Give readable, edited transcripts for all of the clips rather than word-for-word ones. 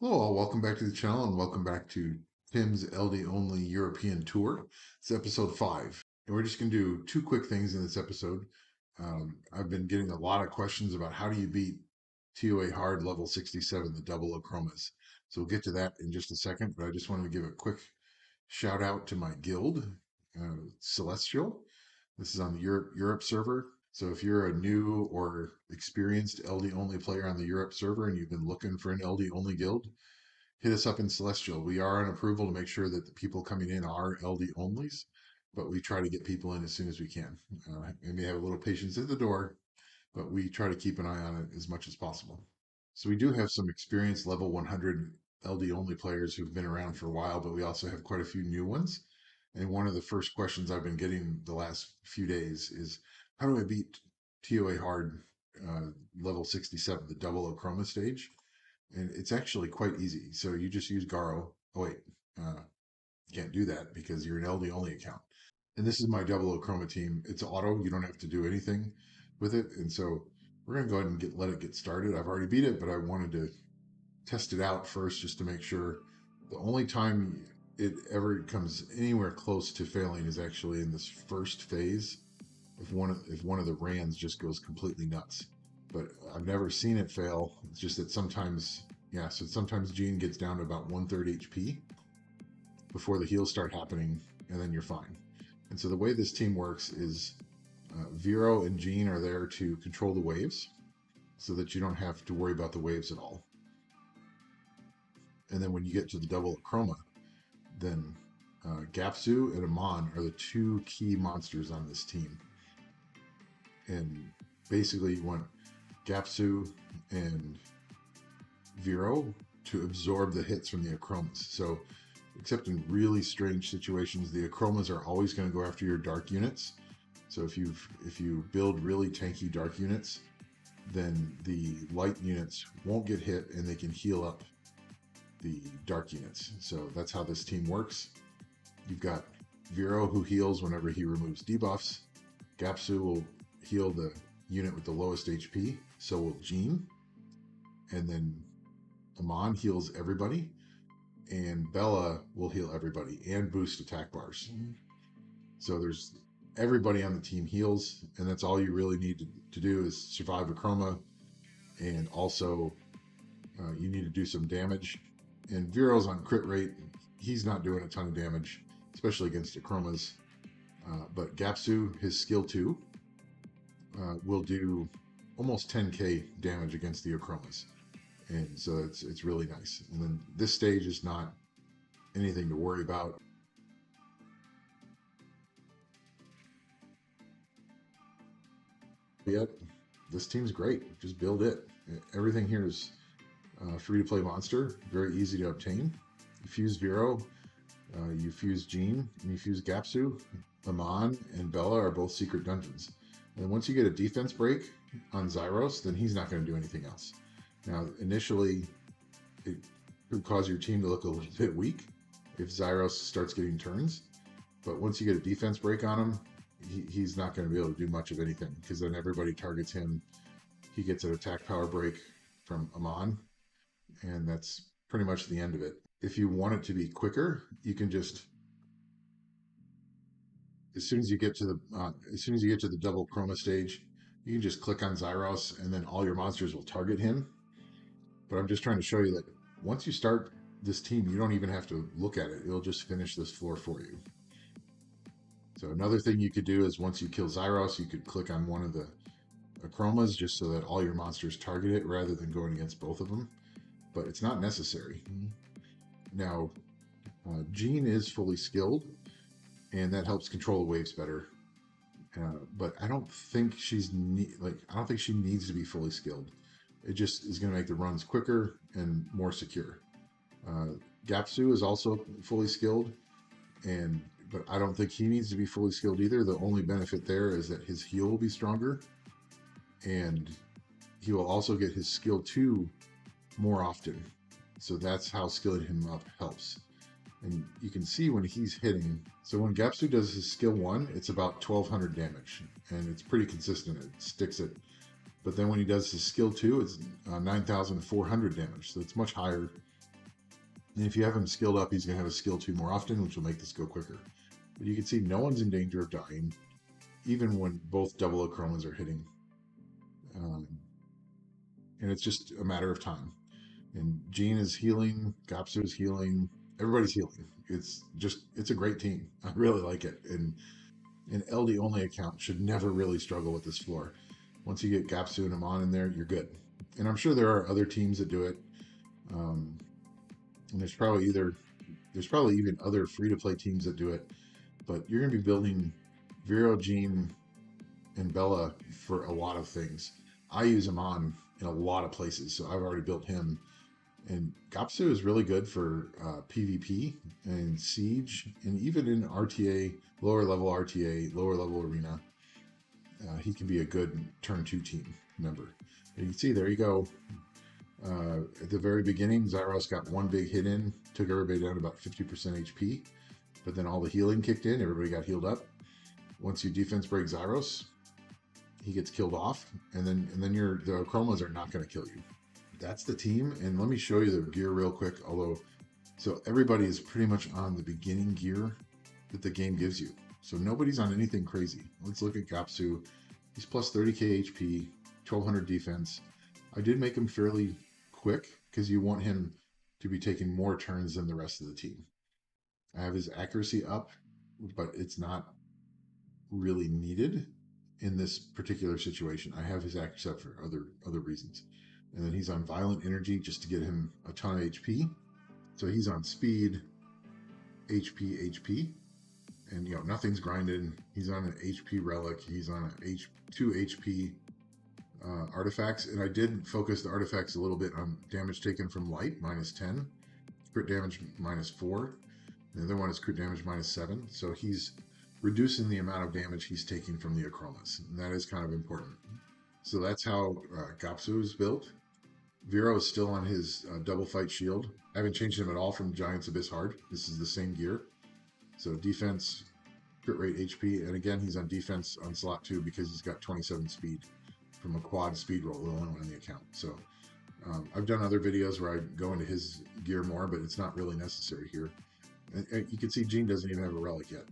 Hello, all. Welcome back to the channel and welcome back to Tim's LD Only European Tour. It's episode 5. And we're just going to do two quick things in this episode. I've been getting a lot of questions about how do you beat TOA Hard level 67, the double Akromas. So we'll get to that in just a second, but I just wanted to give a quick shout out to my guild, Celestial. This is on the Europe server. So if you're a new or experienced LD only player on the Europe server and you've been looking for an LD only guild, hit us up in Celestial. We are on approval to make sure that the people coming in are LD onlys, but we try to get people in as soon as we can. And we have a little patience at the door, but we try to keep an eye on it as much as possible. So we do have some experienced level 100 LD only players who've been around for a while, but we also have quite a few new ones. And one of the first questions I've been getting the last few days is, how do I beat TOA Hard level 67, the double Akroma stage? And it's actually quite easy. So you just use Garo. Oh wait, uh, you can't do that because you're an LD only account. And this is my double Akroma team. It's auto. You don't have to do anything with it. And so we're gonna go ahead and let it get started. I've already beat it, but I wanted to test it out first just to make sure. The only time it ever comes anywhere close to failing is actually in this first phase. If one of the Rands just goes completely nuts. But I've never seen it fail. It's just that sometimes, yeah, so sometimes Jean gets down to about 1/3 HP before the heals start happening, and then you're fine. And so the way this team works is Vero and Jean are there to control the waves so that you don't have to worry about the waves at all. And then when you get to the double Akroma, then Gapsoo and Ahman are the two key monsters on this team. And basically you want Gapsoo and Vero to absorb the hits from the Akromas. So, except in really strange situations, the Akromas are always going to go after your dark units. So if you build really tanky dark units, then the light units won't get hit and they can heal up the dark units. So that's how this team works. You've got Vero who heals whenever he removes debuffs. Gapsoo will heal the unit with the lowest HP, so will Jean. And then Ahman heals everybody, and Bella will heal everybody and boost attack bars. So there's everybody on the team heals, and that's all you really need to do is survive Akroma, and also you need to do some damage. And Vero's on crit rate. He's not doing a ton of damage, especially against Akromas. But Gapsoo, his skill 2, will do almost 10k damage against the Akromas. And so it's really nice. And then this stage is not anything to worry about. Yet, this team's great. Just build it. Everything here is free to play monster, very easy to obtain. You fuse Vero, you fuse Jean, and you fuse Gapsoo. Ahman and Bella are both secret dungeons. And once you get a defense break on Zyros, then he's not going to do anything else. Now, initially, it could cause your team to look a little bit weak if Zyros starts getting turns. But once you get a defense break on him, he's not going to be able to do much of anything because then everybody targets him. He gets an attack power break from Ahman, and that's pretty much the end of it. If you want it to be quicker, you can just as soon as you get to the double Chroma stage, you can just click on Zyros, and then all your monsters will target him. But I'm just trying to show you that once you start this team, you don't even have to look at it. It'll just finish this floor for you. So another thing you could do is once you kill Zyros, you could click on one of the Akromas just so that all your monsters target it rather than going against both of them. But it's not necessary. Now, Jean is fully skilled, and that helps control the waves better. But I don't think she needs to be fully skilled. It just is going to make the runs quicker and more secure. Gapsoo is also fully skilled, but I don't think he needs to be fully skilled either. The only benefit there is that his heal will be stronger, and he will also get his skill 2 more often. So that's how skilling him up helps. And you can see when he's hitting, so when Gapsoo does his skill 1, it's about 1200 damage, and it's pretty consistent. It sticks it. But then when he does his skill 2, it's 9400 damage, so it's much higher And if you have him skilled up, he's going to have a skill 2 more often, which will make this go quicker. But you can see no one's in danger of dying, even when both double Akromas are hitting. Um, and it's just a matter of time. And Jean is healing, Gapsoo is healing, everybody's healing. It's a great team. I really like it. And an LD only account should never really struggle with this floor. Once you get Gapsoo and Ahman in there, you're good. And I'm sure there are other teams that do it. Um, and there's probably even other free to play teams that do it. But you're going to be building Vero, Jean, and Bella for a lot of things. I use Ahman in a lot of places, so I've already built him. And Gapsoo is really good for PvP and Siege, and even in RTA, lower level RTA, lower level arena. He can be a good turn 2 team member. And you can see, there you go. At the very beginning, Zyros got one big hit in, took everybody down to about 50% HP, but then all the healing kicked in, everybody got healed up. Once you defense break Zyros, he gets killed off, and then the Akromas are not going to kill you. That's the team, and let me show you the gear real quick. So everybody is pretty much on the beginning gear that the game gives you. So nobody's on anything crazy. Let's look at Gapsoo. He's plus 30k HP, 1200 defense. I did make him fairly quick because you want him to be taking more turns than the rest of the team. I have his accuracy up, but it's not really needed in this particular situation. I have his accuracy up for other reasons. And then he's on violent energy just to get him a ton of HP. So he's on speed, HP, and nothing's grinded. He's on an HP relic. He's on an 2 HP artifacts, and I did focus the artifacts a little bit on damage taken from light, -10, crit damage -4. The other one is crit damage -7. So he's reducing the amount of damage he's taking from the Akromas, and that is kind of important. So that's how Gapsoo is built. Vero is still on his double fight shield. I haven't changed him at all from Giant's Abyss Hard. This is the same gear. So defense, crit rate, HP, and again he's on defense on slot 2 because he's got 27 speed from a quad speed roll, the only one in the account. So I've done other videos where I go into his gear more, but it's not really necessary here. And you can see Jean doesn't even have a relic yet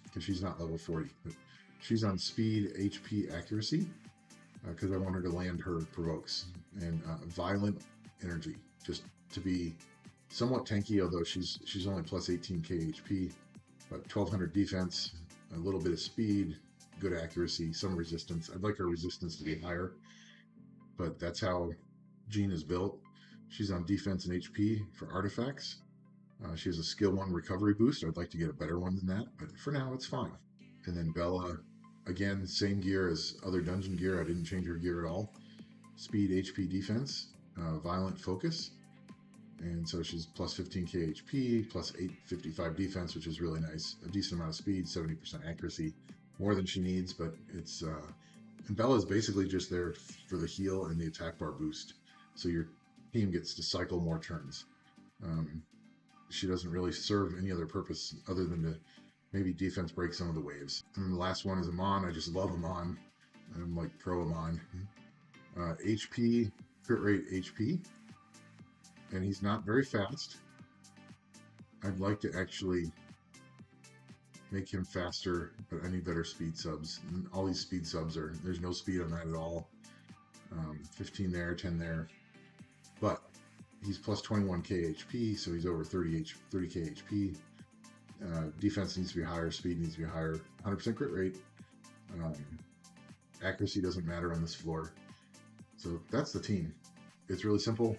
because she's not level 40. But she's on speed, HP, accuracy because I want her to land her provokes, and violent energy just to be somewhat tanky, although she's only plus 18k HP, but 1200 defense, a little bit of speed, good accuracy, some resistance. I'd like her resistance to be higher, but that's how Jean is built. She's on defense and HP for artifacts. She has a skill 1 recovery boost. I'd like to get a better one than that, but for now it's fine. And then Bella, again, same gear as other dungeon gear. I didn't change her gear at all. Speed, HP, defense, violent focus. And so she's plus 15k HP, plus 855 defense, which is really nice. A decent amount of speed, 70% accuracy, more than she needs, but it's and Bella's basically just there for the heal and the attack bar boost. So your team gets to cycle more turns. She doesn't really serve any other purpose other than to maybe defense break some of the waves. And the last one is Ahman. I just love Ahman. I'm like pro Ahman. HP, crit rate HP. And he's not very fast. I'd like to actually make him faster, but I need better speed subs. And all these speed subs there's no speed on that at all. 15 there, 10 there. But he's plus 21k HP, so he's over 30k HP. Defense needs to be higher, speed needs to be higher, 100% crit rate. Accuracy doesn't matter on this floor. So that's the team. It's really simple.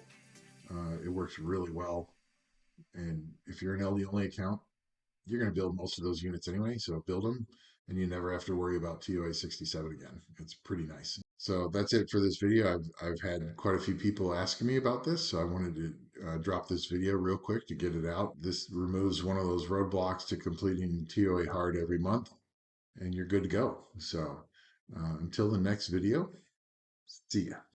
It works really well. And if you're an LD only account, you're going to build most of those units anyway, so build them, and you never have to worry about TOAH 67 again. It's pretty nice. So that's it for this video. I've had quite a few people asking me about this, so I wanted to drop this video real quick to get it out. This removes one of those roadblocks to completing TOAH hard every month, and you're good to go. So until the next video, see ya.